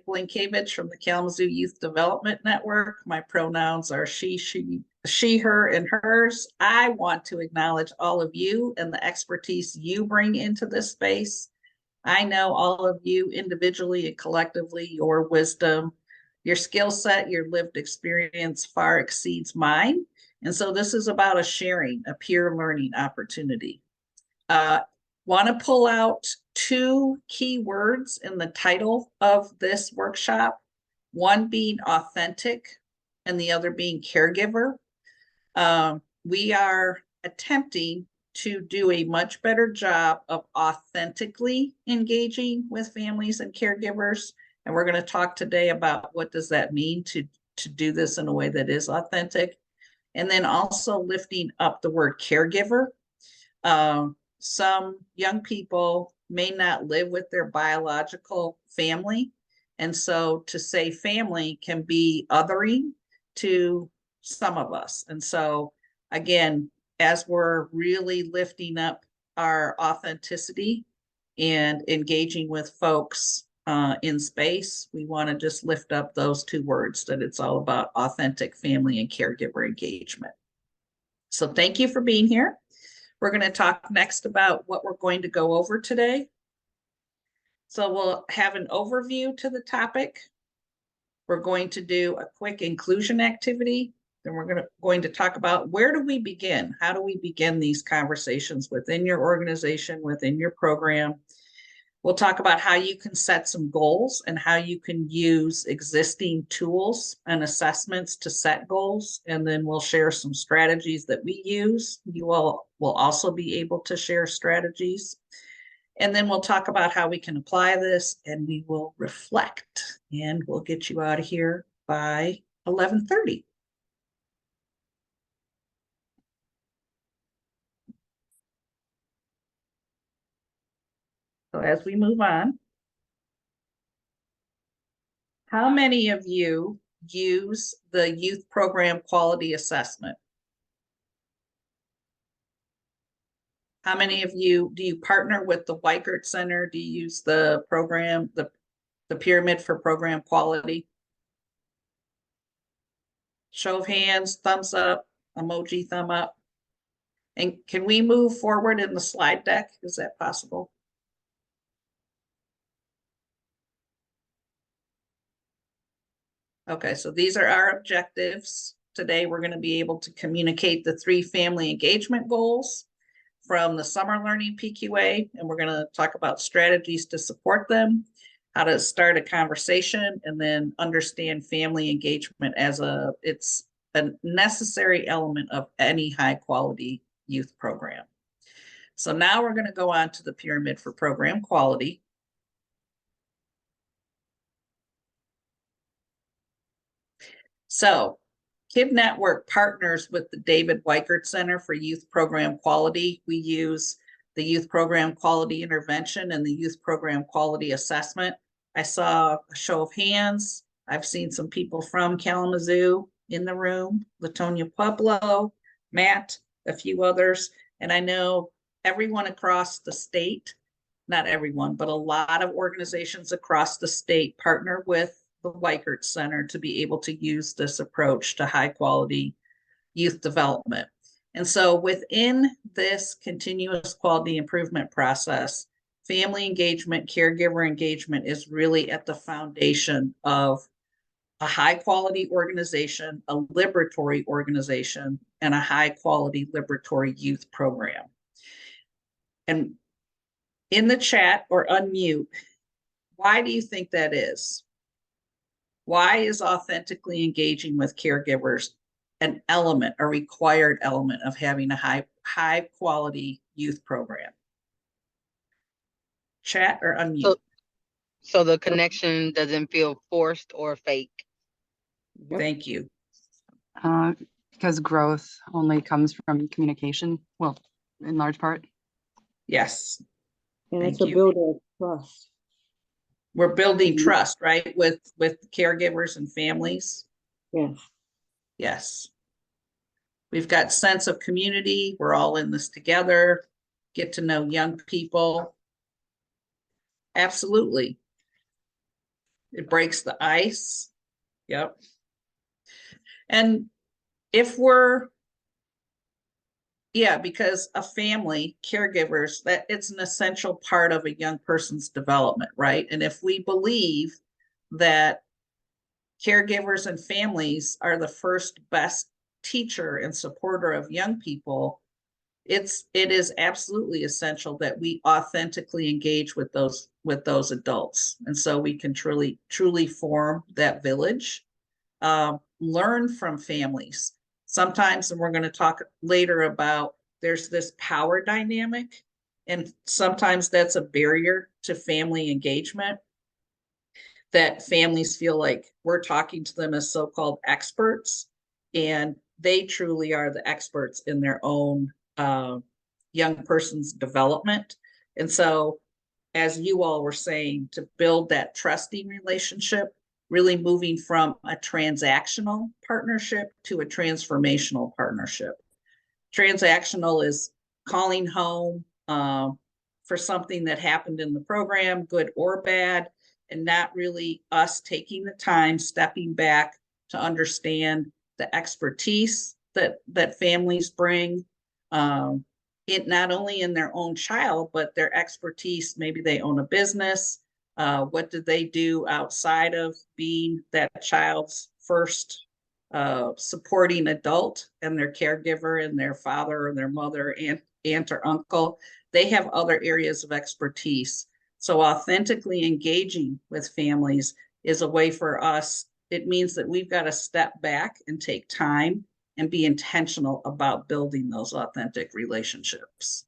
Blinkiewicz from the Kalamazoo Youth Development Network. My pronouns are she, her, and hers. I want to acknowledge all of you and the expertise you bring into this space. I know all of you individually and collectively, your wisdom, your skill set, your lived experience far exceeds mine. And so this is about a sharing, a peer learning opportunity. Want to pull out two key words in the title of this workshop, one being authentic and the other being caregiver. We are attempting to do a much better job of authentically engaging with families and caregivers. And we're going to talk today about what does that mean to do this in a way that is authentic. And then also lifting up the word caregiver. Some young people may not live with their biological family. And so to say family can be othering to some of us. And so again, as we're really lifting up our authenticity and engaging with folks in space, we want to just lift up those two words, that it's all about authentic family and caregiver engagement. So thank you for being here. We're going to talk next about what we're going to go over today. So we'll have an overview to the topic. We're going to do a quick inclusion activity. Then we're going to talk about where do we begin? How do we begin these conversations within your organization, within your program? We'll talk about how you can set some goals and how you can use existing tools and assessments to set goals. And then we'll share some strategies that we use. You all will also be able to share strategies. And then we'll talk about how we can apply this, and we will reflect, and we'll get you out of here by 11:30. So as we move on, how many of you use the youth program quality assessment? How many of you, do you partner with the Weichert Center? Do you use the program, the pyramid for program quality? Show of hands, thumbs up, emoji, thumb up. And can we move forward in the slide deck? Is that possible? Okay, so these are our objectives. Today, we're going to be able to communicate the 3 family engagement goals from the summer learning PQA, and we're going to talk about strategies to support them, how to start a conversation, and then understand family engagement as it's a necessary element of any high quality youth program. So now we're going to go on to the pyramid for program quality. So KID Network partners with the David Weichert Center for Youth Program Quality. We use the Youth Program Quality Intervention and the Youth Program Quality Assessment. I saw a show of hands. I've seen some people from Kalamazoo in the room, Latonia Pueblo, Matt, a few others. And I know everyone across the state, not everyone, but a lot of organizations across the state partner with the Weichert Center to be able to use this approach to high quality youth development. And so within this continuous quality improvement process, family engagement, caregiver engagement is really at the foundation of a high quality organization, a liberatory organization, and a high quality liberatory youth program. And in the chat or unmute, why do you think that is? Why is authentically engaging with caregivers an element, a required element of having a high quality youth program? Chat or unmute. So the connection doesn't feel forced or fake. Thank you. Because growth only comes from communication. Well, in large part. Yes. And it's a builder of trust. We're building trust, right? With caregivers and families. Yes. Yes. We've got sense of community. We're all in this together. Get to know young people. Absolutely. It breaks the ice. Yep. And if we're, yeah, because a family, caregivers, that it's an essential part of a young person's development, right? And if we believe that caregivers and families are the first best teacher and supporter of young people, it is absolutely essential that we authentically engage with those adults, and so we can truly form that village. Learn from families sometimes, and we're going to talk later about, there's this power dynamic, and sometimes that's a barrier to family engagement, that families feel like we're talking to them as so-called experts, and they truly are the experts in their own young person's development. And so, as you all were saying, to build that trusting relationship, really moving from a transactional partnership to a transformational partnership. Transactional is calling home for something that happened in the program, good or bad, and not really us taking the time, stepping back to understand the expertise that families bring, it not only in their own child, but their expertise. Maybe they own a business. What did they do outside of being that child's first supporting adult and their caregiver and their father or their mother, aunt or uncle? They have other areas of expertise. So authentically engaging with families is a way for us. It means that we've got to step back and take time and be intentional about building those authentic relationships.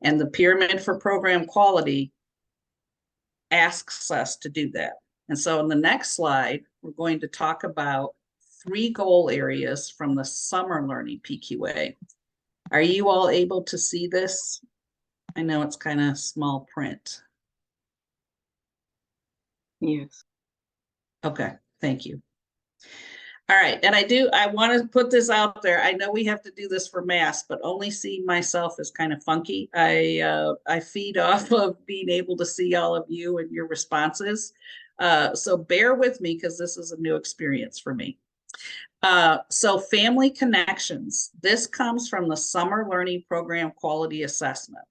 And the Pyramid for Program Quality asks us to do that. And so in the next slide, we're going to talk about 3 goal areas from the Summer Learning PQA. Are you all able to see this? I know it's kind of small print. Yes. Okay, thank you. All right, and I want to put this out there. I know we have to do this for mass, but only seeing myself is kind of funky. I feed off of being able to see all of you and your responses. So bear with me, because this is a new experience for me. So family connections. This comes from the Summer Learning Program Quality Assessment.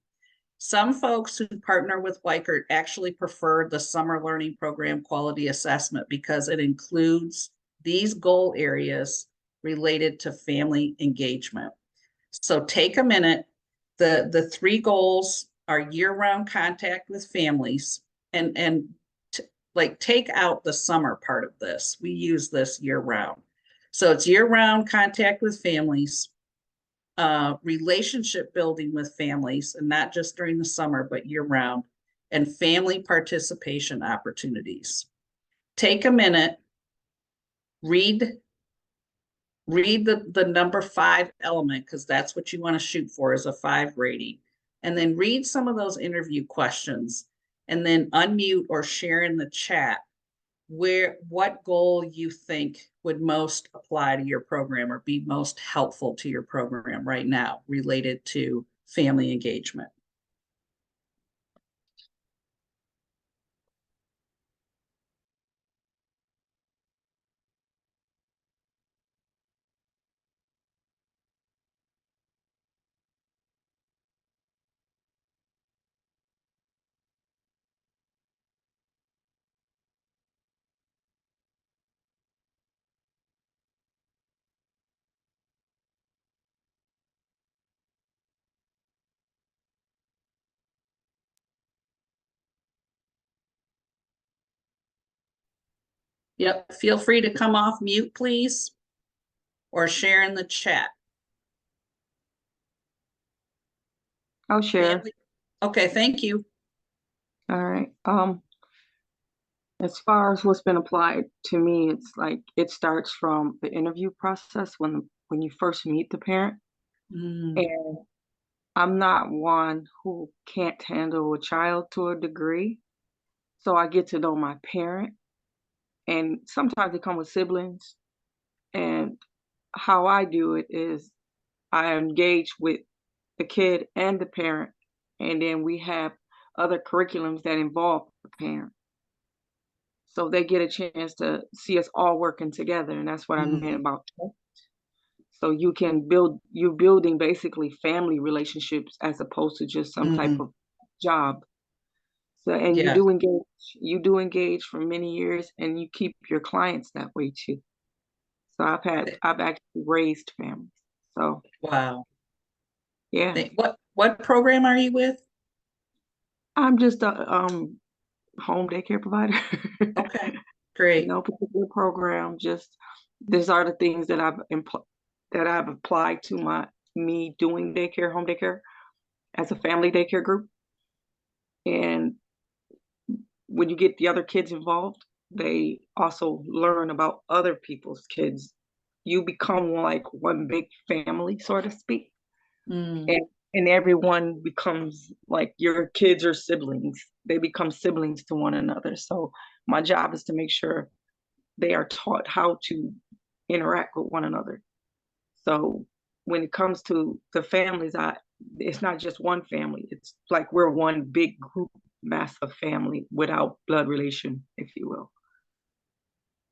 Some folks who partner with Weichert actually prefer the Summer Learning Program Quality Assessment because it includes these goal areas related to family engagement. So take a minute. The 3 goals are year-round contact with families, and like take out the summer part of this. We use this year-round. So it's year-round contact with families, relationship building with families, and not just during the summer, but year-round, and family participation opportunities. Take a minute, read the number 5 element, because that's what you want to shoot for, is a 5 rating. And then read some of those interview questions, and then unmute or share in the chat what goal you think would most apply to your program or be most helpful to your program right now related to family engagement. Yep, feel free to come off mute, please, or share in the chat. I'll share. Okay, thank you. All right. As far as what's been applied to me, it's like it starts from the interview process when you first meet the parent. And I'm not one who can't handle a child to a degree. So I get to know my parent, and sometimes they come with siblings. And how I do it is I engage with the kid and the parent, and then we have other curriculums that involve the parent. So they get a chance to see us all working together, and that's what I meant about trust. So you're building basically family relationships as opposed to just some type Mm, of job. So, and yeah, you do engage for many years, and you keep your clients that way too. So I've actually raised families. So wow. yeah, What program are you with? I'm just a home daycare provider. Okay, great. No particular program, just these are the things that that I've applied to me doing daycare, home daycare as a family daycare group. And when you get the other kids involved, they also learn about other people's kids. You become like one big family, so to speak. Mm, And everyone becomes like your kids are siblings. They become siblings to one another. So my job is to make sure they are taught how to interact with one another. So when it comes to the families, it's not just one family. It's like we're one big group, massive family without blood relation, if you will.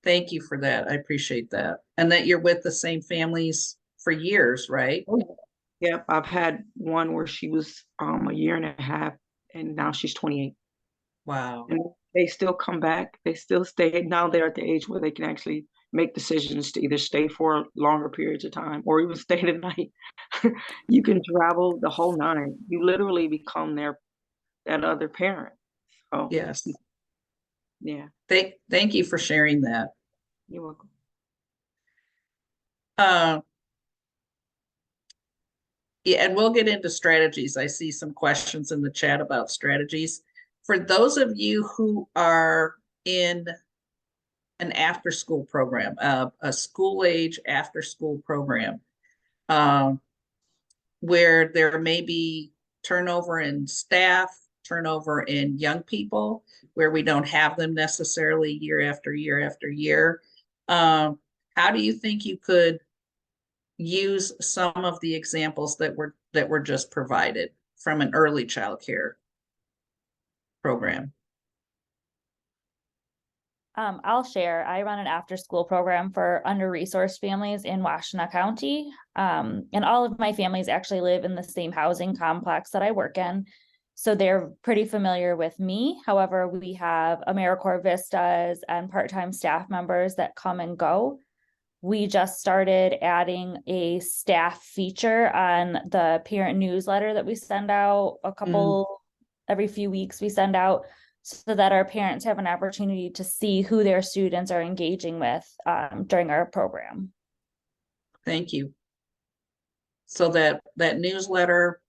thank you for that. I appreciate that. And that you're with the same families for years, right? Oh, yeah, I've had one where she was a year and a half, and now she's 28. Wow. And they still come back. They still stay. Now they're at the age where they can actually make decisions to either stay for longer periods of time or even stay the night. You can travel the whole nine. You literally become that other parent. Oh, Yes. yeah, Thank you for sharing that. you're welcome. Uh, yeah, and we'll get into strategies. I see some questions in the chat about strategies. For those of you who are in an after school program, a school age after school program, um, where there may be turnover in staff, turnover in young people, where we don't have them necessarily year after year after year. How do you think you could use some of the examples that were just provided from an early child care program? I'll share. I run an after-school program for under-resourced families in Washtenaw County. And all of my families actually live in the same housing complex that I work in. So they're pretty familiar with me. However, we have AmeriCorps Vistas and part-time staff members that come and go. We just started adding a staff feature on the parent newsletter that we send out every few weeks we send out, so that our parents have an opportunity to see who their students are engaging with during our program. Thank you. So that newsletter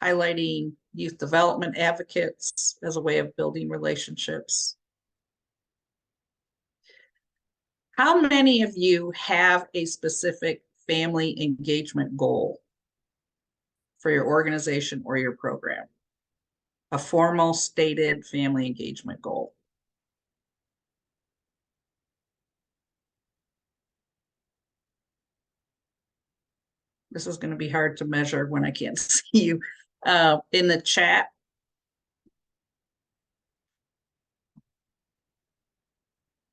highlighting youth development advocates as a way of building relationships. How many of you have a specific family engagement goal for your organization or your program? A formal stated family engagement goal? This is going to be hard to measure when I can't see you. In the chat,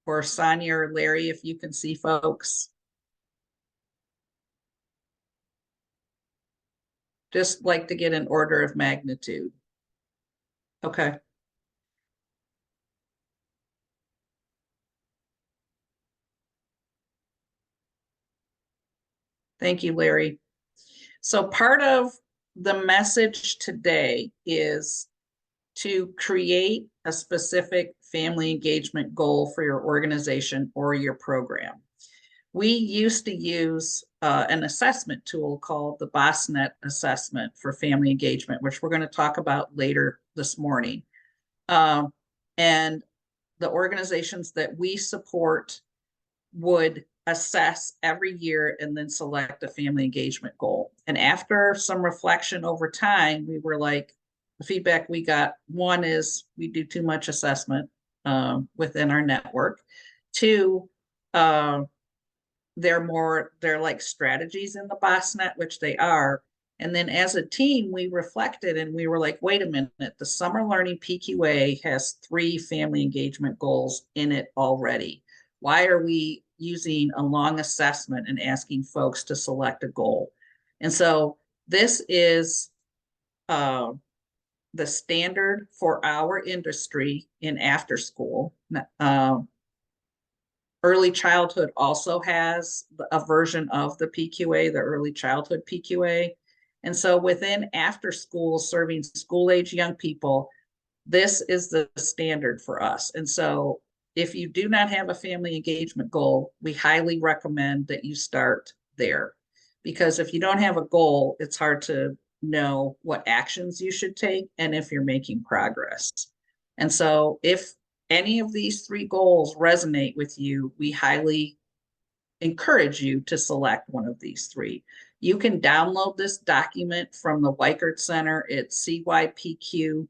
or Sonia or Larry, if you can see folks. Just like to get an order of magnitude. Okay. Thank you, Larry. So part of the message today is to create a specific family engagement goal for your organization or your program. We used to use an assessment tool called the BOSNet assessment for family engagement, which we're going to talk about later this morning. And the organizations that we support would assess every year and then select a family engagement goal. And after some reflection over time, we were like, the feedback we got, one is we do too much assessment within our network. Two, they're like strategies in the BOSNet, which they are. And then as a team, we reflected and we were like, wait a minute, the Summer Learning PQA has 3 family engagement goals in it already. Why are we using a long assessment and asking folks to select a goal? And so this is the standard for our industry in after school. Early childhood also has a version of the PQA, the early childhood PQA. And so within after school, serving school age young people, this is the standard for us. And so if you do not have a family engagement goal, we highly recommend that you start there. Because if you don't have a goal, it's hard to know what actions you should take and if you're making progress. And so if any of these 3 goals resonate with you, we highly encourage you to select one of these 3. You can download this document from the Weichert Center at cypq.org.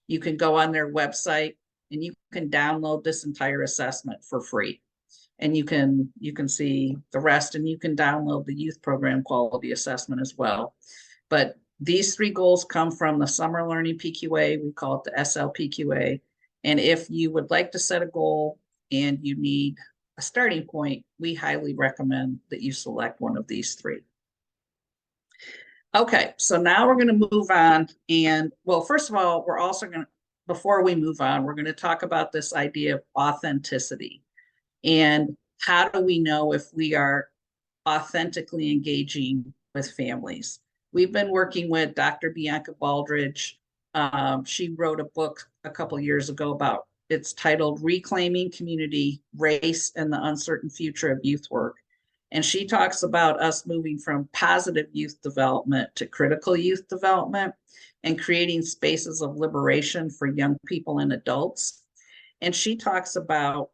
You can go on their website and you can download this entire assessment for free. And you can see the rest, and you can download the youth program quality assessment as well. But these 3 goals come from the Summer Learning PQA. We call it the SLPQA. And if you would like to set a goal and you need a starting point, we highly recommend that you select one of these 3. Okay, so now we're going to move on. And well, first of all, we're also going to, before we move on, we're going to talk about this idea of authenticity. And how do we know if we are authentically engaging with families? We've been working with Dr. Bianca Baldridge. She wrote a book a couple years ago about, it's titled Reclaiming Community, Race, and the Uncertain Future of Youth Work. And she talks about us moving from positive youth development to critical youth development and creating spaces of liberation for young people and adults. And she talks about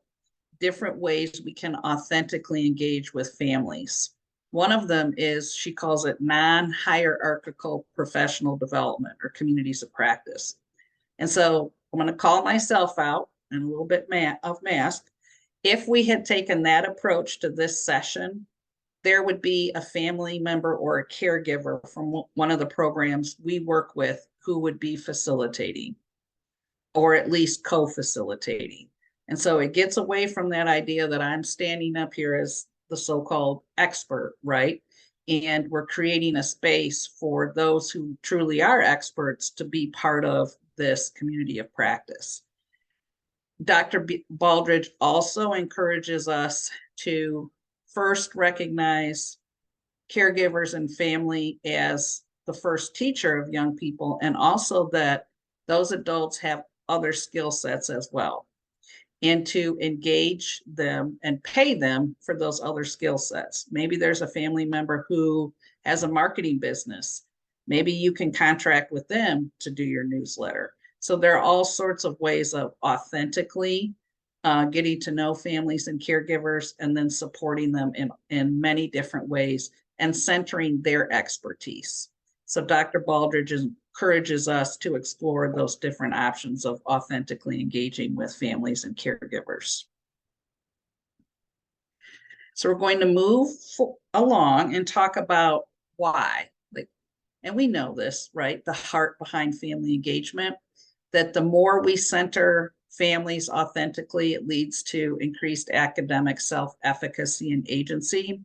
different ways we can authentically engage with families. One of them is, she calls it non-hierarchical professional development or communities of practice. And so I'm going to call myself out and a little bit of mask. If we had taken that approach to this session, there would be a family member or a caregiver from one of the programs we work with who would be facilitating, or at least co-facilitating. And so it gets away from that idea that I'm standing up here as the so-called expert, right? And we're creating a space for those who truly are experts to be part of this community of practice. Dr. Baldridge also encourages us to first recognize caregivers and family as the first teacher of young people, and also that those adults have other skill sets as well, and to engage them and pay them for those other skill sets. Maybe there's a family member who has a marketing business. Maybe you can contract with them to do your newsletter. So there are all sorts of ways of authentically getting to know families and caregivers, and then supporting them in many different ways and centering their expertise. So Dr. Baldridge encourages us to explore those different options of authentically engaging with families and caregivers. So we're going to move along and talk about why. And we know this, right? The heart behind family engagement, that the more we center families authentically, it leads to increased academic self-efficacy and agency.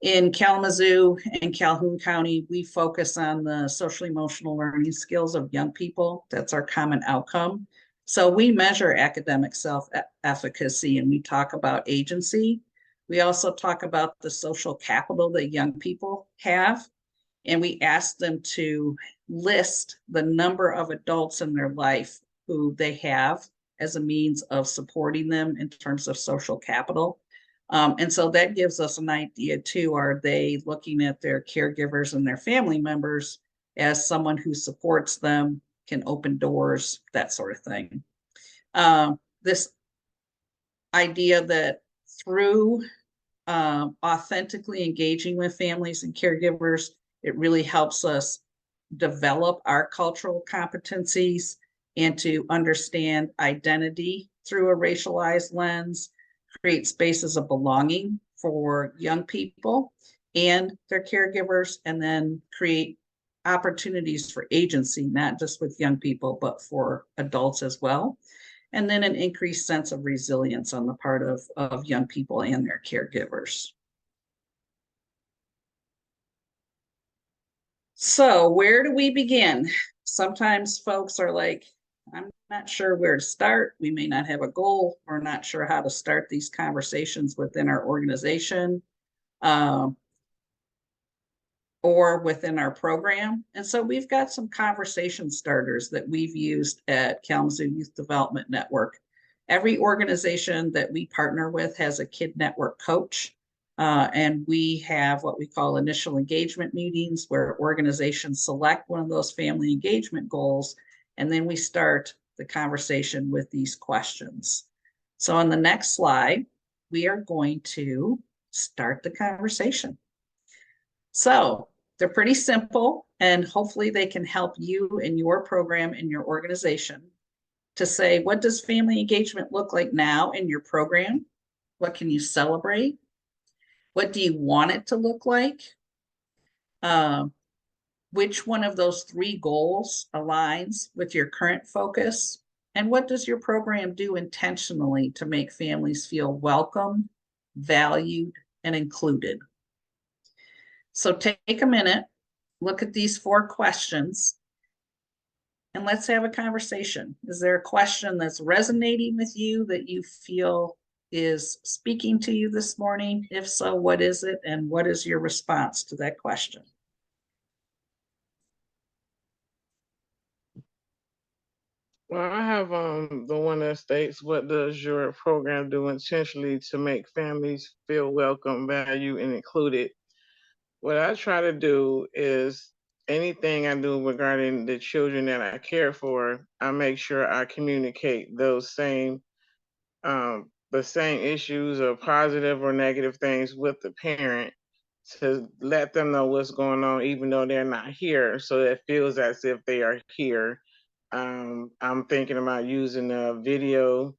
In Kalamazoo and Calhoun County, we focus on the social emotional learning skills of young people. That's our common outcome. So we measure academic self-efficacy and we talk about agency. We also talk about the social capital that young people have. And we ask them to list the number of adults in their life who they have as a means of supporting them in terms of social capital. And so that gives us an idea too, are they looking at their caregivers and their family members as someone who supports them, can open doors, that sort of thing. This idea that through authentically engaging with families and caregivers, it really helps us develop our cultural competencies and to understand identity through a racialized lens, create spaces of belonging for young people, and their caregivers, and then create opportunities for agency, not just with young people, but for adults as well. And then an increased sense of resilience on the part of young people and their caregivers. So where do we begin? Sometimes folks are like, I'm not sure where to start. We may not have a goal. We're not sure how to start these conversations within our organization or within our program. And so we've got some conversation starters that we've used at Kalamazoo Youth Development Network. Every organization that we partner with has a Kid Network coach. And we have what we call initial engagement meetings where organizations select one of those family engagement goals, and then we start the conversation with these questions. So on the next slide, we are going to start the conversation. So they're pretty simple, and hopefully they can help you in your program, in your organization, to say, what does family engagement look like now in your program? What can you celebrate? What do you want it to look like? Which one of those 3 goals aligns with your current focus? And what does your program do intentionally to make families feel welcome, valued, and included? So take a minute, look at these 4 questions, and let's have a conversation. Is there a question that's resonating with you that you feel is speaking to you this morning? If so, what is it, and what is your response to that question? Well, I have the one that states, what does your program do intentionally to make families feel welcome, valued, and included? What I try to do is anything I do regarding the children that I care for, I make sure I communicate those same the same issues or positive or negative things with the parent to let them know what's going on, even though they're not here. So it feels as if they are here. I'm thinking about using a video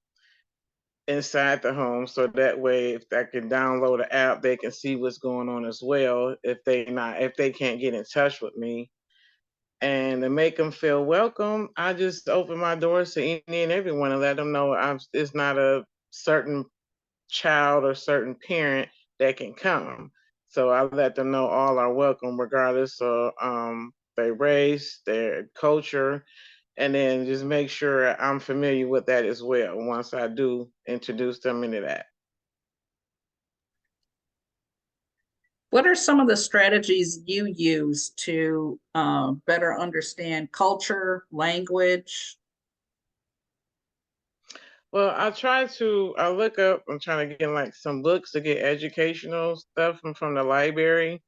inside the home, so that way if I can download an app, they can see what's going on as well if they can't get in touch with me. And to make them feel welcome, I just open my doors to any and everyone and let them know it's not a certain child or certain parent that can come. So I let them know all are welcome, regardless of their race, their culture, and then just make sure I'm familiar with that as well once I do introduce them into that. What are some of the strategies you use to better understand culture, language? Well, I look up, I'm trying to get like some books to get educational stuff from the library.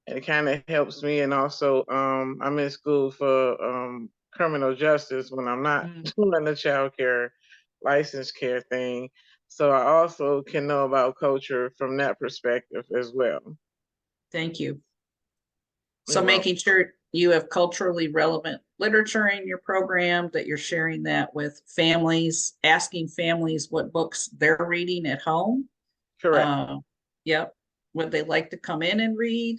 And it kind of helps me. And also, I'm in school for criminal justice when I'm not doing the child care license care thing. So I also can know about culture from that perspective as well. Thank you. So You're welcome. making sure you have culturally relevant literature in your program, that you're sharing that with families, asking families what books they're reading at home. Correct. Yep. Would they like to come in and read?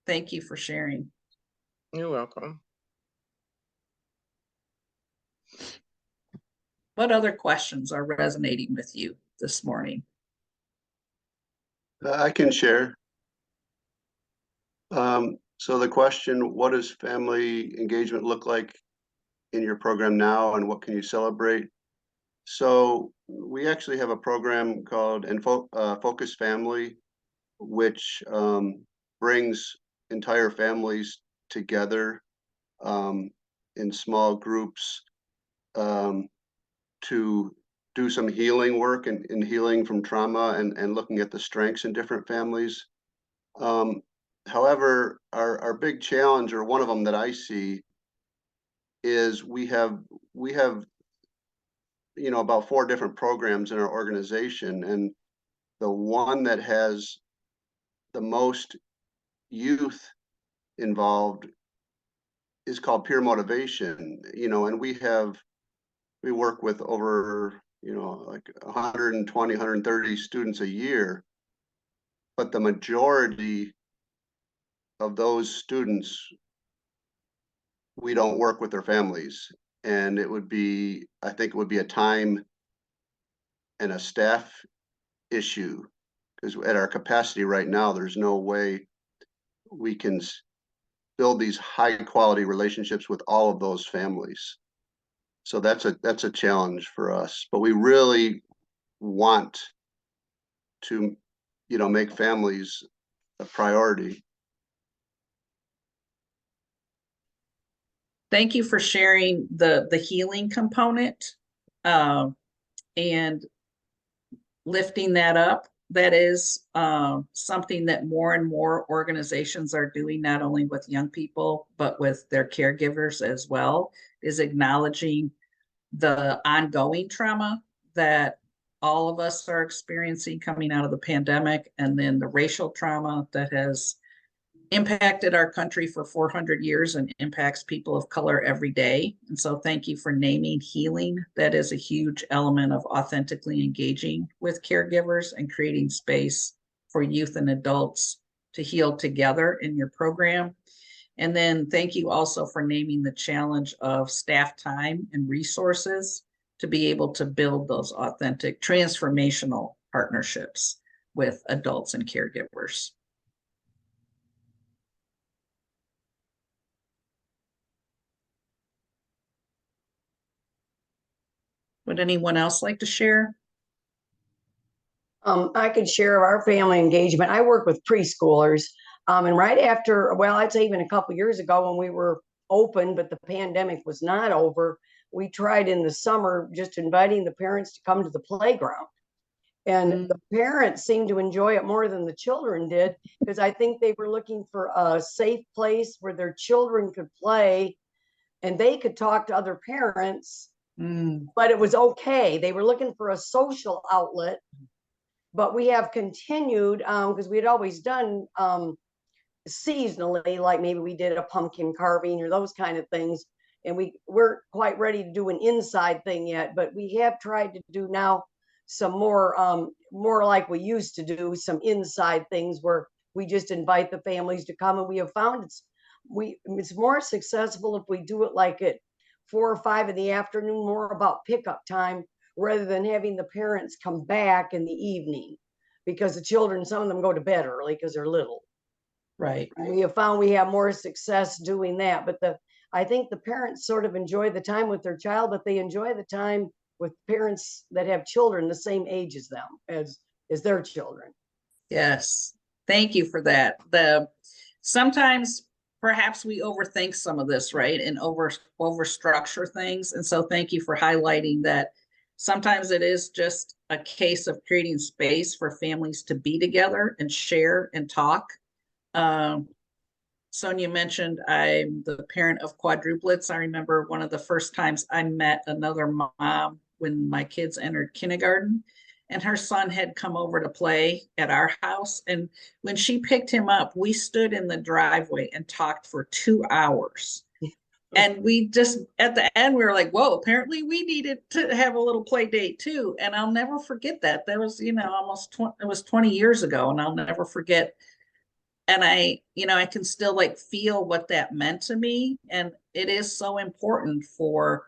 Thank you for sharing. You're welcome. What other questions are resonating with you this morning? I can share. So the question, what does family engagement look like in your program now, and what can you celebrate? So we actually have a program called Focus Family, which brings entire families together in small groups to do some healing work and healing from trauma and looking at the strengths in different families. However, our big challenge, or one of them that I see, is we have about 4 different programs in our organization, and the one that has the most youth involved is called Peer Motivation. And we work with over like 120, 130 students a year. but the majority of those students, we don't work with their families. And it would be, I think it would be a time and a staff issue, because at our capacity right now, there's no way we can build these high quality relationships with all of those families. So that's a challenge for us, but we really want to, make families a priority. Thank you for sharing the healing component, and lifting that up. That is something that more and more organizations are doing, not only with young people, but with their caregivers as well, is acknowledging the ongoing trauma that all of us are experiencing coming out of the pandemic, and then the racial trauma that has impacted our country for 400 years and impacts people of color every day. And so thank you for naming healing. That is a huge element of authentically engaging with caregivers and creating space for youth and adults to heal together in your program. And then thank you also for naming the challenge of staff time and resources to be able to build those authentic transformational partnerships with adults and caregivers. Would anyone else like to share? I could share of our family engagement. I work with preschoolers. And right after, well, I'd say even a couple years ago when we were open, but the pandemic was not over, we tried in the summer just inviting the parents to come to the playground. And the parents seemed to enjoy it more than the children did, because I think they were looking for a safe place where their children could play and they could talk to other parents, but it was okay. They were looking for a social outlet. But we have continued, because we had always done seasonally, like maybe we did a pumpkin carving or those kind of things. And we weren't quite ready to do an inside thing yet, but we have tried to do now some more like we used to do, some inside things where we just invite the families to come. And we have found it's more successful if we do it like at 4 or 5 in the afternoon, more about pickup time, rather than having the parents come back in the evening, because the children, some of them go to bed early because they're little. Right. We have found we have more success doing that. But I think the parents sort of enjoy the time with their child, but they enjoy the time with parents that have children the same age as them, as their children. Yes. Thank you for that. Sometimes perhaps we overthink some of this, right? And over structure things. And so thank you for highlighting that. Sometimes it is just a case of creating space for families to be together and share and talk. Sonia mentioned I'm the parent of quadruplets. I remember one of the first times I met another mom when my kids entered kindergarten, and her son had come over to play at our house. And when she picked him up, we stood in the driveway and talked for 2 hours. And we just, at the end, we were like, whoa, apparently we needed to have a little play date too. And I'll never forget that. That was, almost it was 20 years ago, and I'll never forget. And I can still like feel what that meant to me. And it is so important for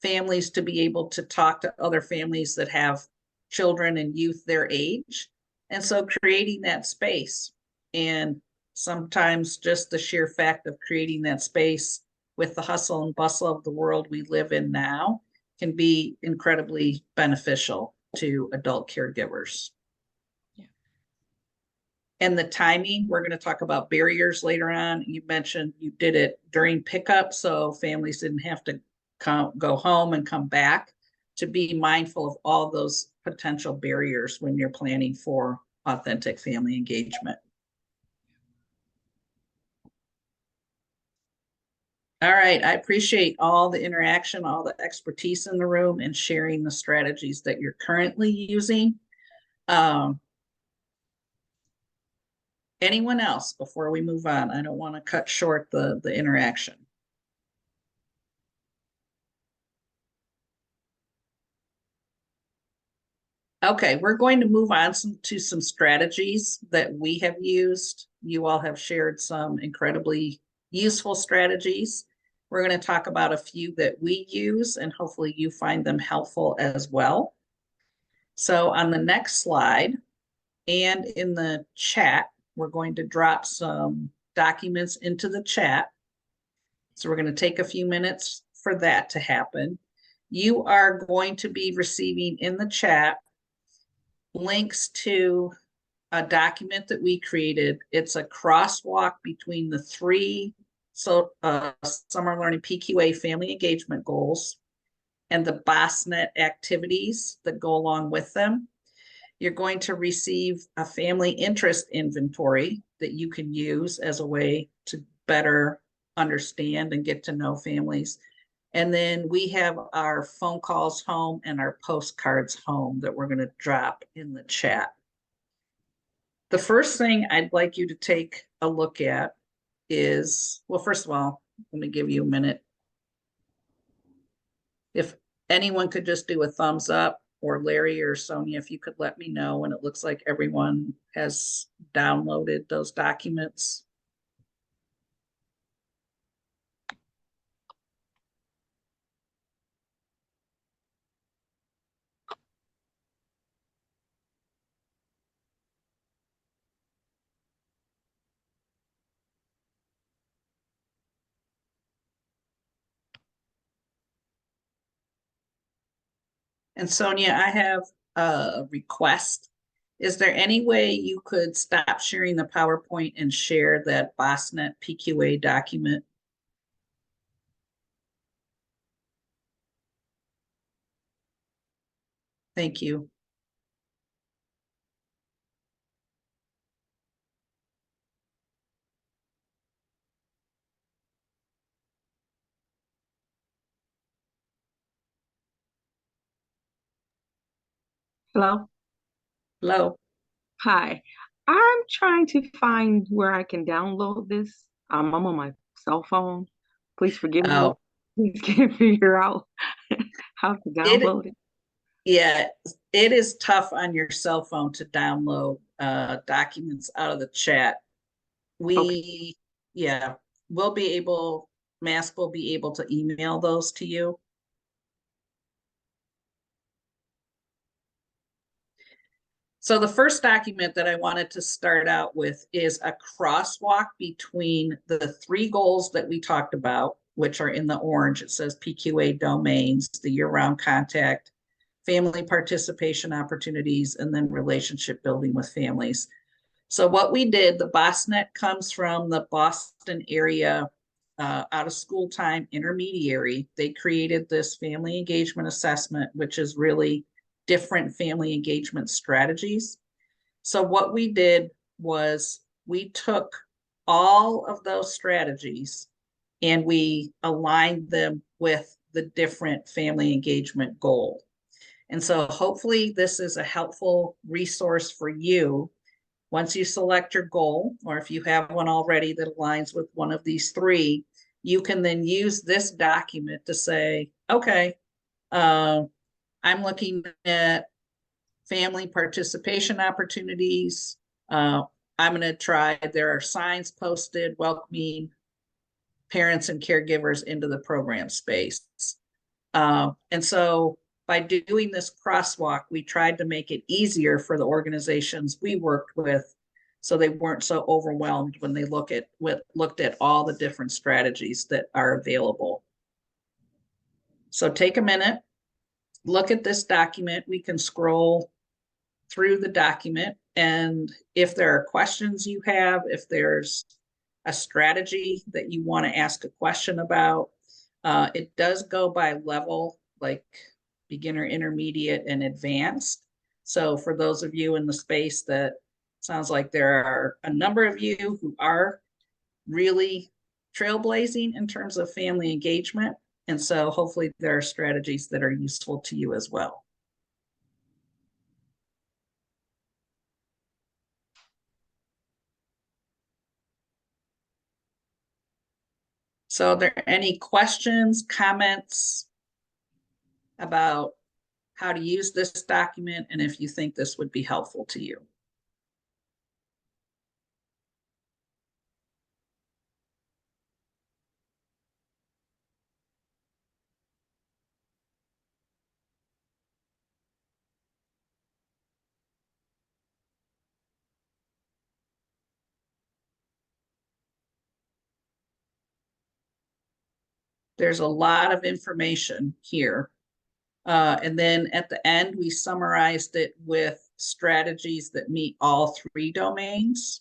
families to be able to talk to other families that have children and youth their age. And so creating that space, and sometimes just the sheer fact of creating that space with the hustle and bustle of the world we live in now can be incredibly beneficial to adult caregivers. Yeah. And the timing, we're going to talk about barriers later on. You mentioned you did it during pickup, so families didn't have to go home and come back. To be mindful of all those potential barriers when you're planning for authentic family engagement. All right, I appreciate all the interaction, all the expertise in the room, and sharing the strategies that you're currently using. Anyone else before we move on? I don't want to cut short the interaction. Okay, we're going to move on to some strategies that we have used. You all have shared some incredibly useful strategies. We're going to talk about a few that we use, and hopefully you find them helpful as well. So on the next slide and in the chat, we're going to drop some documents into the chat. So we're going to take a few minutes for that to happen. You are going to be receiving in the chat links to a document that we created. It's a crosswalk between the three summer learning PQA family engagement goals and the BOSNet activities that go along with them. You're going to receive a family interest inventory that you can use as a way to better understand and get to know families. And then we have our phone calls home and our postcards home that we're going to drop in the chat. The first thing I'd like you to take a look at is, well, first of all, let me give you a minute. If anyone could just do a thumbs up, or Larry or Sonia, if you could let me know when it looks like everyone has downloaded those documents. And Sonia, I have a request. Is there any way you could stop sharing the PowerPoint and share that BOSNet PQA document? Thank you. Hello? Hello. Hi. I'm trying to find where I can download this. I'm on my cell phone. Please forgive me. Oh, Please can't figure out how to download it. yeah, it is tough on your cell phone to download documents out of the chat. Okay. Yeah, we'll be able, Mask will be able to email those to you. So the first document that I wanted to start out with is a crosswalk between the three goals that we talked about, which are in the orange. It says PQA domains, the year-round contact, family participation opportunities, and then relationship building with families. So what we did, the BOSNet comes from the Boston area out of school time intermediary. They created this family engagement assessment, which is really different family engagement strategies. So what we did was we took all of those strategies and we aligned them with the different family engagement goal. And so hopefully this is a helpful resource for you. Once you select your goal, or if you have one already that aligns with one of these three, you can then use this document to say, okay, I'm looking at family participation opportunities. I'm going to try, there are signs posted welcoming parents and caregivers into the program space. And so by doing this crosswalk, we tried to make it easier for the organizations we worked with so they weren't so overwhelmed when they looked at all the different strategies that are available. So take a minute, look at this document. We can scroll through the document, and if there are questions you have, if there's a strategy that you want to ask a question about, it does go by level, like beginner, intermediate, and advanced. So for those of you in the space, that sounds like there are a number of you who are really trailblazing in terms of family engagement. And so hopefully there are strategies that are useful to you as well. So are there any questions, comments about how to use this document and if you think this would be helpful to you. There's a lot of information here. And then at the end, we summarized it with strategies that meet all 3 domains.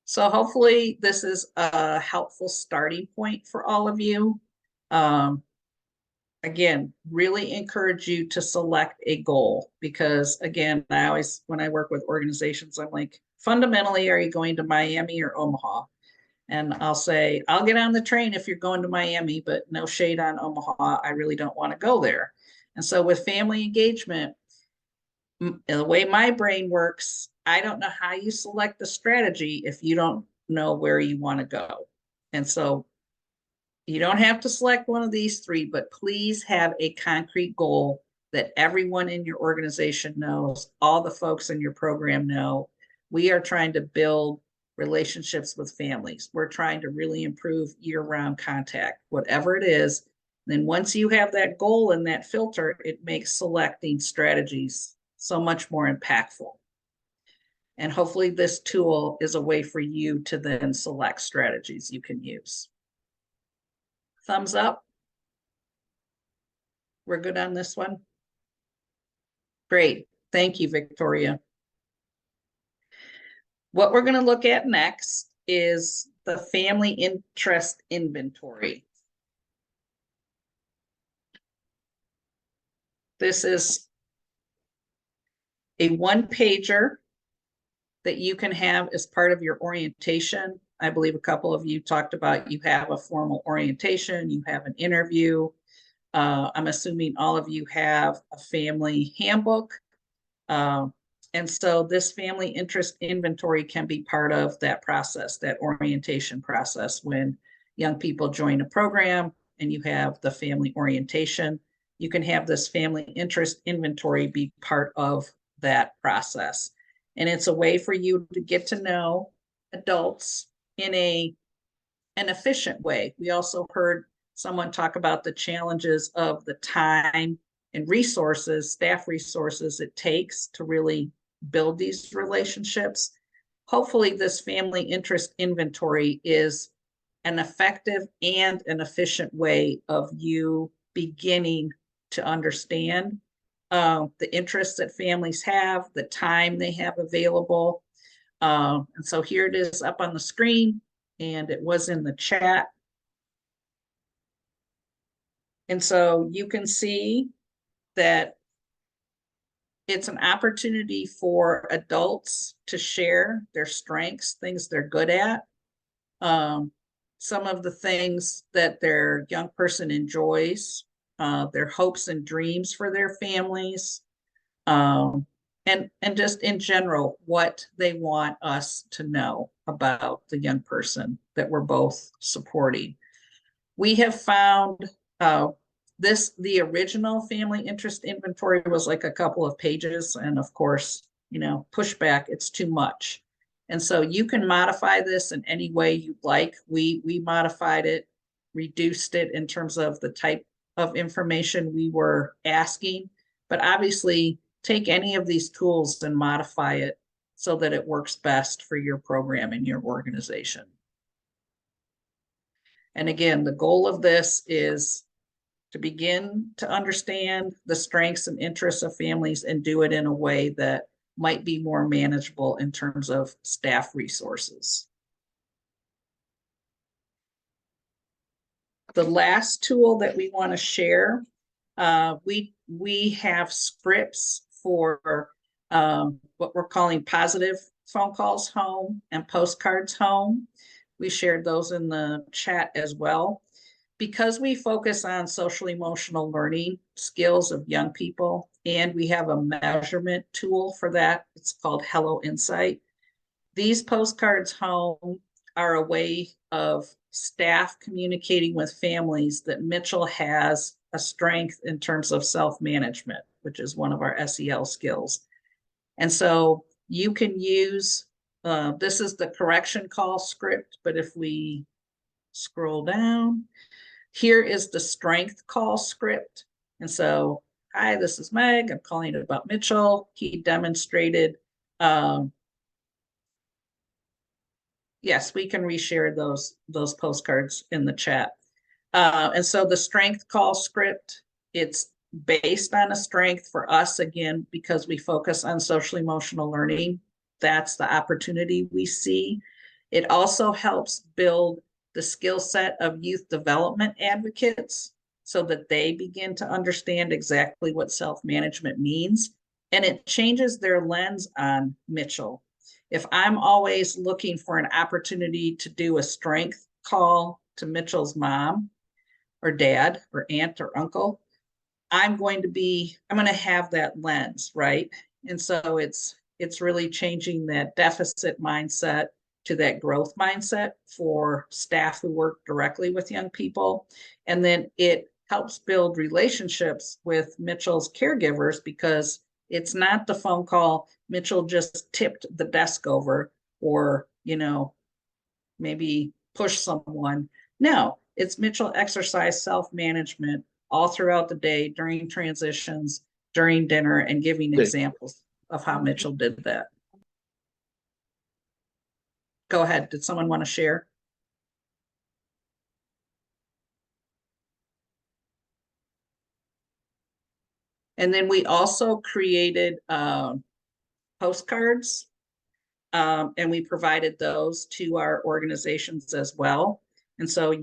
So hopefully this is a helpful starting point for all of you. Again, really encourage you to select a goal because again, I always, when I work with organizations, I'm like, fundamentally, are you going to Miami or Omaha? And I'll say, I'll get on the train if you're going to Miami, but no shade on Omaha. I really don't want to go there. And so with family engagement, the way my brain works, I don't know how you select the strategy if you don't know where you want to go. And so you don't have to select one of these 3, but please have a concrete goal that everyone in your organization knows, all the folks in your program know. We are trying to build relationships with families. We're trying to really improve year-round contact, whatever it is. Then once you have that goal and that filter, it makes selecting strategies so much more impactful. And hopefully this tool is a way for you to then select strategies you can use. Thumbs up. We're good on this one. Great. Thank you, Victoria. What we're going to look at next is the family interest inventory. This is a 1-pager that you can have as part of your orientation. I believe a couple of you talked about you have a formal orientation, you have an interview. I'm assuming all of you have a family handbook. And so this family interest inventory can be part of that process, that orientation process. When young people join a program and you have the family orientation, you can have this family interest inventory be part of that process. And it's a way for you to get to know adults in an efficient way. We also heard someone talk about the challenges of the time and resources, staff resources it takes to really build these relationships. Hopefully this family interest inventory is an effective and an efficient way of you beginning to understand the interests that families have, the time they have available. And so here it is up on the screen, and it was in the chat. And so you can see that it's an opportunity for adults to share their strengths, things they're good at, some of the things that their young person enjoys, their hopes and dreams for their families, and just in general, what they want us to know about the young person that we're both supporting. We have found the original family interest inventory was like a couple of pages, and of course, pushback, it's too much. And so you can modify this in any way you'd like. We modified it, reduced it in terms of the type of information we were asking, but obviously take any of these tools and modify it so that it works best for your program and your organization. And again, the goal of this is to begin to understand the strengths and interests of families and do it in a way that might be more manageable in terms of staff resources. The last tool that we want to share, we have scripts for what we're calling positive phone calls home and postcards home. We shared those in the chat as well. Because we focus on social emotional learning skills of young people, and we have a measurement tool for that, it's called Hello Insight. These postcards home are a way of staff communicating with families that Mitchell has a strength in terms of self-management, which is one of our SEL skills. And so you can use, this is the correction call script, but if we scroll down, here is the strength call script. And so, hi, this is Meg. I'm calling about Mitchell. He demonstrated, yes, we can reshare those postcards in the chat. And so the strength call script, it's based on a strength for us, again, because we focus on social emotional learning. That's the opportunity we see. It also helps build the skill set of youth development advocates so that they begin to understand exactly what self-management means. And it changes their lens on Mitchell. If I'm always looking for an opportunity to do a strength call to Mitchell's mom or dad or aunt or uncle, I'm going to have that lens, right? And so it's really changing that deficit mindset to that growth mindset for staff who work directly with young people. And then it helps build relationships with Mitchell's caregivers, because it's not the phone call, Mitchell just tipped the desk over, or, maybe push someone. No, it's Mitchell exercise self-management all throughout the day, during transitions, during dinner, and giving examples of how Mitchell did that. Go ahead. Did someone want to share? And then we also created postcards, and we provided those to our organizations as well. And so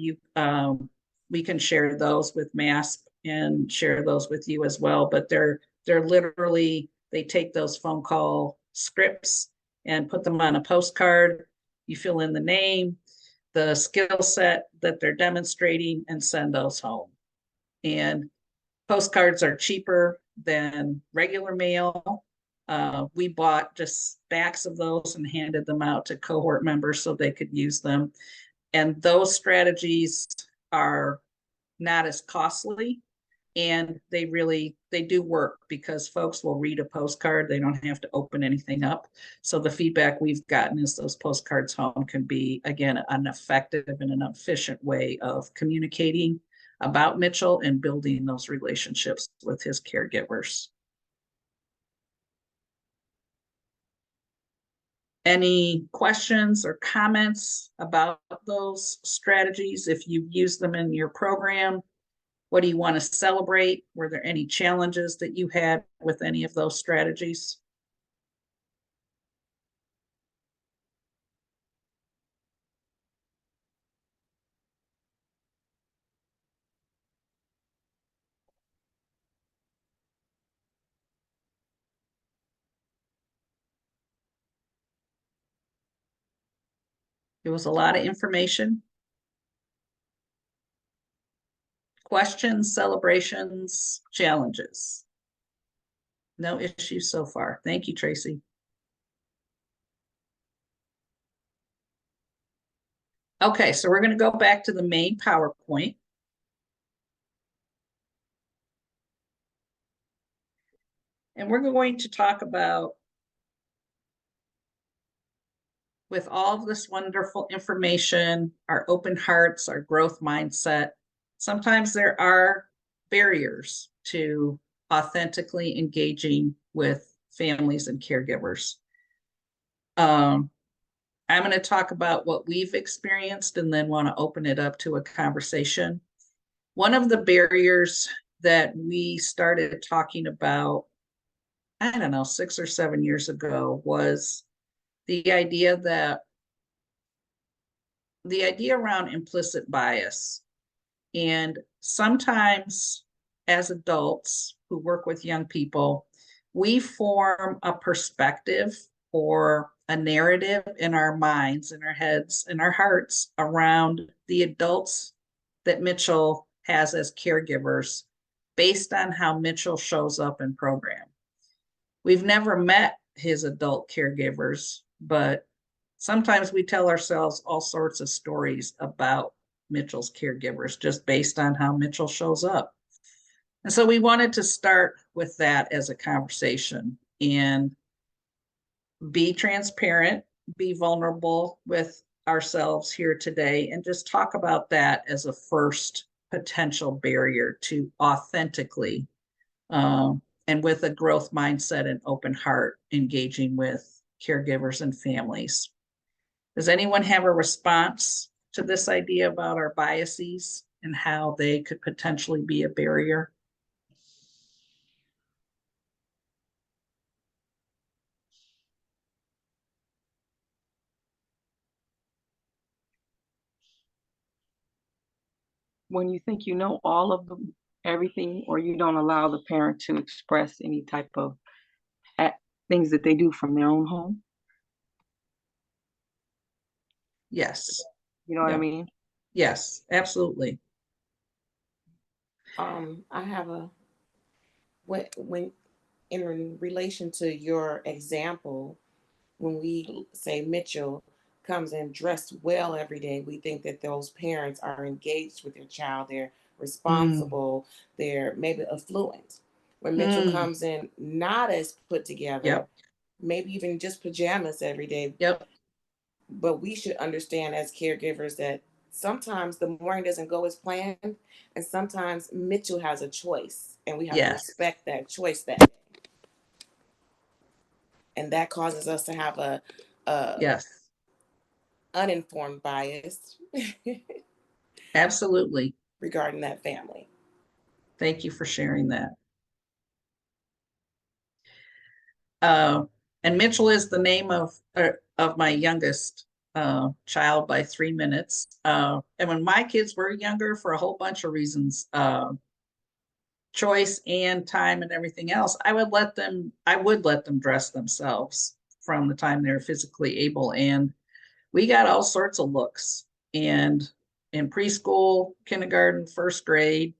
we can share those with MASP and share those with you as well. But they're literally, they take those phone call scripts and put them on a postcard. You fill in the name, the skill set that they're demonstrating, and send those home. And postcards are cheaper than regular mail. We bought just stacks of those and handed them out to cohort members so they could use them. And those strategies are not as costly, and they do work, because folks will read a postcard. They don't have to open anything up. So the feedback we've gotten is those postcards home can be, again, an effective and an efficient way of communicating about Mitchell and building those relationships with his caregivers. Any questions or comments about those strategies? If you use them in your program, what do you want to celebrate? Were there any challenges that you had with any of those strategies? It was a lot of information. Questions, celebrations, challenges? No issues so far. Thank you, Tracy. Okay, so we're going to go back to the main PowerPoint. And we're going to talk about, with all of this wonderful information, our open hearts, our growth mindset, sometimes there are barriers to authentically engaging with families and caregivers. I'm going to talk about what we've experienced and then want to open it up to a conversation. One of the barriers that we started talking about, I don't know, 6 or 7 years ago, was the idea around implicit bias. And sometimes as adults who work with young people, we form a perspective or a narrative in our minds, in our heads, in our hearts around the adults that Mitchell has as caregivers based on how Mitchell shows up in program. We've never met his adult caregivers, but sometimes we tell ourselves all sorts of stories about Mitchell's caregivers just based on how Mitchell shows up. And so we wanted to start with that as a conversation and be transparent, be vulnerable with ourselves here today, and just talk about that as a first potential barrier to authentically and with a growth mindset and open heart engaging with caregivers and families. Does anyone have a response to this idea about our biases and how they could potentially be a barrier? When you think you know all of them, everything, or you don't allow the parent to express any type of things that they do from their own home. Yes. You know what I Yeah. mean? Yes, absolutely. I have when in relation to your example, when we say Mitchell comes in dressed well every day, we think that those parents are engaged with their child, they're responsible, they're maybe affluent. When Mitchell comes in not as put together, Yep. maybe even just pajamas every day, Yep. but we should understand as caregivers that sometimes the morning doesn't go as planned, and sometimes Mitchell has a choice, and we have to Yes. respect that choice that day. And that causes us to have a Yes. uninformed bias Absolutely. regarding that family. Thank you for sharing that. And Mitchell is the name of my youngest child by 3 minutes. And when my kids were younger, for a whole bunch of reasons, choice and time and everything else, I would let them dress themselves from the time they're physically able. And we got all sorts of looks, and in preschool, kindergarten, first grade.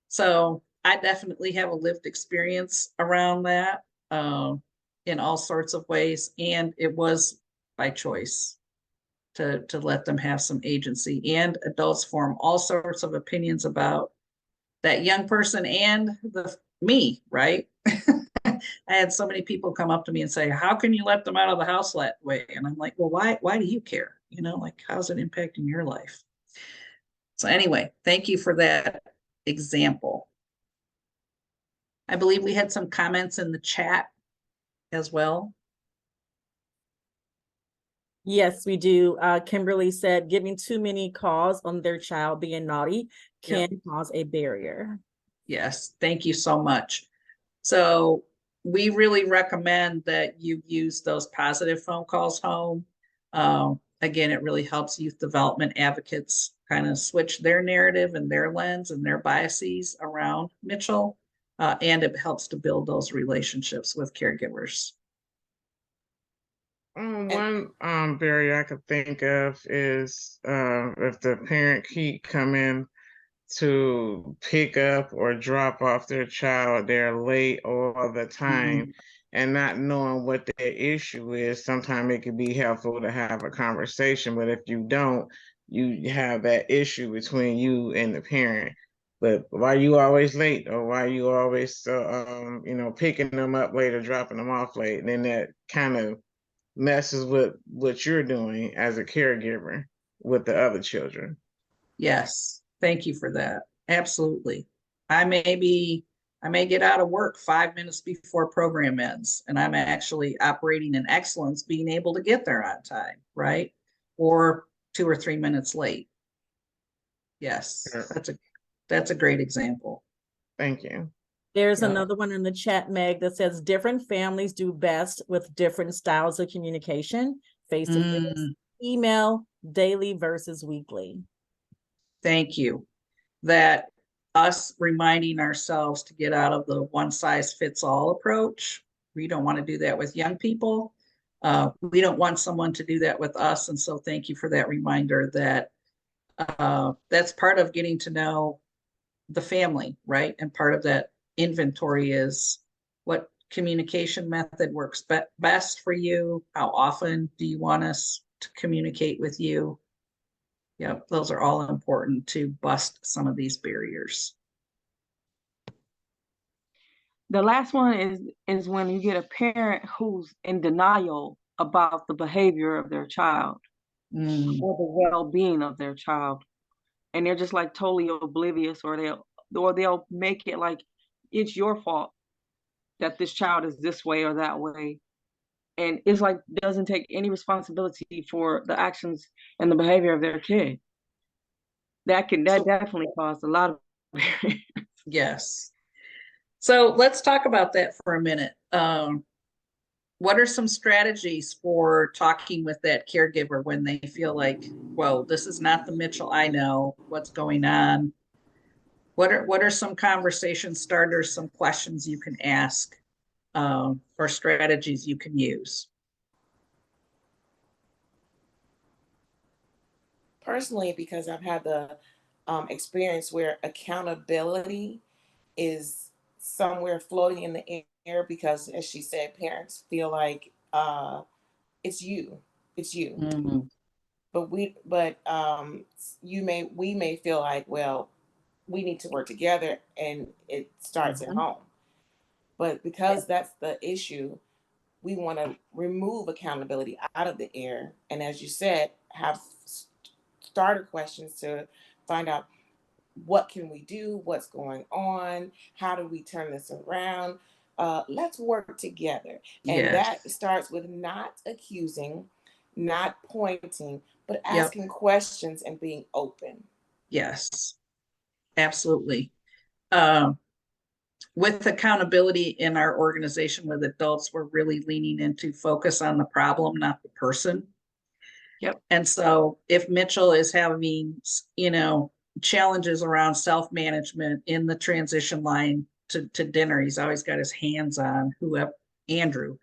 So I definitely have a lived experience around that in all sorts of ways. And it was by choice to let them have some agency, and adults form all sorts of opinions about that young person and me, right? I had so many people come up to me and say, how can you let them out of the house that way? And I'm like, well, why do you care? You know, like, how's it impacting your life? So anyway, thank you for that example. I believe we had some comments in the chat as well. Yes, we do. Kimberly said giving too many calls on their child being naughty can cause a barrier. Yes, thank you so much. So we really recommend that you use those positive phone calls home. Again, it really helps youth development advocates kind of switch their narrative and their lens and their biases around Mitchell. And it helps to build those relationships with caregivers. One barrier I could think of is if the parent keep coming to pick up or drop off their child, they're late all the time, and not knowing what their issue is. Sometimes it can be helpful to have a conversation, but if you don't, you have that issue between you and the parent. But why you always late, or why you always so picking them up late or dropping them off late? And then that kind of messes with what you're doing as a caregiver with the other children. Yes, thank you for that. Absolutely. I may get out of work 5 minutes before program ends, and I'm actually operating in excellence, being able to get there on time, right? Or 2 or 3 minutes late. Yes, that's a great example. Thank you. There's another one in the chat, Meg, that says different families do best with different styles of communication, face-to-face, email, daily versus weekly. Thank you. That us reminding ourselves to get out of the one size fits all approach. We don't want to do that with young people. We don't want someone to do that with us. And so thank you for that reminder that that's part of getting to know the family, right? And part of that inventory is what communication method works best for you? How often do you want us to communicate with you. Yep, those are all important to bust some of these barriers. The last one is when you get a parent who's in denial about the behavior of their child Mm, or the well-being of their child, and they're just like totally oblivious, or they'll make it like it's your fault that this child is this way or that way, and it's like doesn't take any responsibility for the actions and the behavior of their kid. That So- definitely cause a lot of yes. So let's talk about that for a minute. What are some strategies for talking with that caregiver when they feel like, well, this is not the Mitchell I know, what's going on? What are some conversation starters, some questions you can ask, or strategies you can use? Personally, because I've had the experience where accountability is somewhere floating in the air, because, as she said, parents feel like it's you, it's you. Mm, But we may feel like, well, we need to work together, and it starts at Mhm. home. But because that's the issue, we want to remove accountability out of the air, and as you said, have starter questions to find out what can we do, what's going on, how do we turn this around. Let's work together, and Yes. that starts with not accusing, not pointing, but Yep. asking questions and being open. Yes. Absolutely. With accountability in our organization with adults, we're really leaning into focus on the problem, not the person. Yep. And so if Mitchell is having, challenges around self-management in the transition line to dinner, he's always got his hands on whoever, Andrew.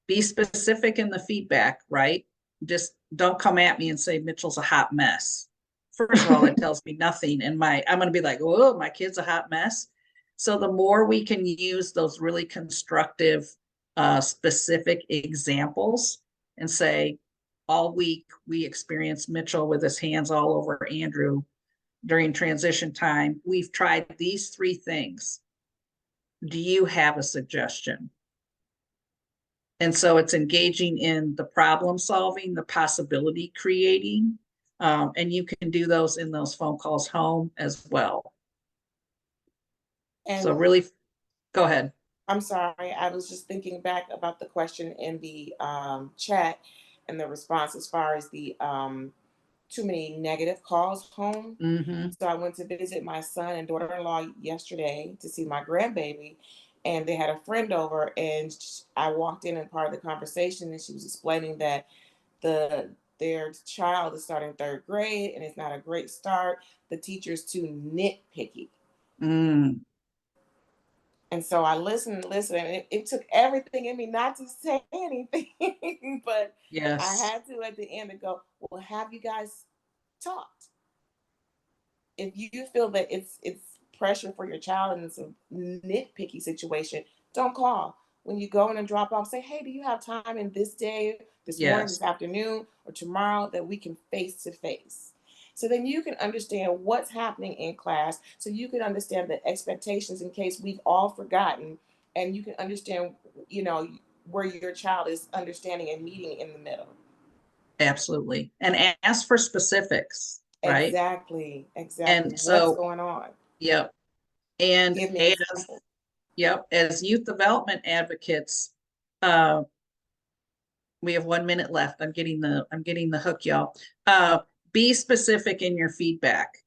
Be specific in the feedback, right? Just don't come at me and say Mitchell's a hot mess. First of all, it tells me nothing. And I'm going to be like, oh, my kid's a hot mess. So the more we can use those really constructive, specific examples and say, all week we experienced Mitchell with his hands all over Andrew during transition time. We've tried these 3 things. Do you have a suggestion? And so it's engaging in the problem solving, the possibility creating, and you can do those in those phone calls home as well. And So really, go ahead. I'm sorry, I was just thinking back about the question in the chat and the response as far as the too many negative calls home. Mm-hmm. So I went to visit my son and daughter-in-law yesterday to see my grandbaby, and they had a friend over, and I walked in and part of the conversation, and she was explaining that their child is starting 3rd grade and it's not a great start. The teacher's too nitpicky. Mm, And so I listened, and it took everything in me not to say anything, but I yes. had to at the end to go, well, have you guys talked? If you feel that it's pressure for your child and it's a nitpicky situation, don't call. When you go in and drop off, say, hey, do you have time in this day, this morning, Yes. this afternoon, or tomorrow that we can face to face? So then you can understand what's happening in class, so you can understand the expectations in case we've all forgotten, and you can understand, where your child is understanding and meeting in the middle. Absolutely. And ask for specifics, right? Exactly. And What's so, going on? yep. And Give me examples. as youth development advocates, we have 1 minute left. I'm getting the hook, y'all. Be specific in your feedback.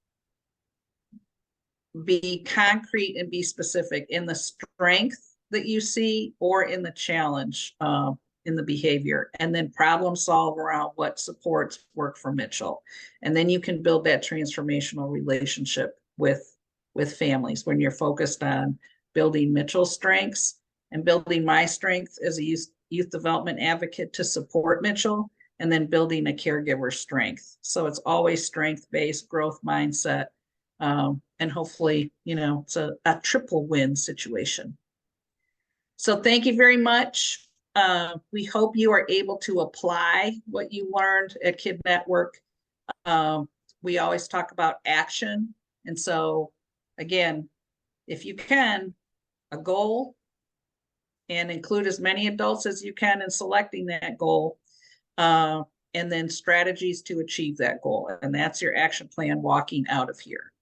Be concrete and be specific in the strength that you see or in the challenge, in the behavior, and then problem solve around what supports work for Mitchell. And then you can build that transformational relationship with families when you're focused on building Mitchell's strengths and building my strength as a youth development advocate to support Mitchell, and then building a caregiver strength. So it's always strength-based growth mindset. And hopefully, it's a triple win situation. So thank you very much. We hope you are able to apply what you learned at Kid Network. We always talk about action. And so again, if you can, a goal, and include as many adults as you can in selecting that goal, and then strategies to achieve that goal. And that's your action plan walking out of here.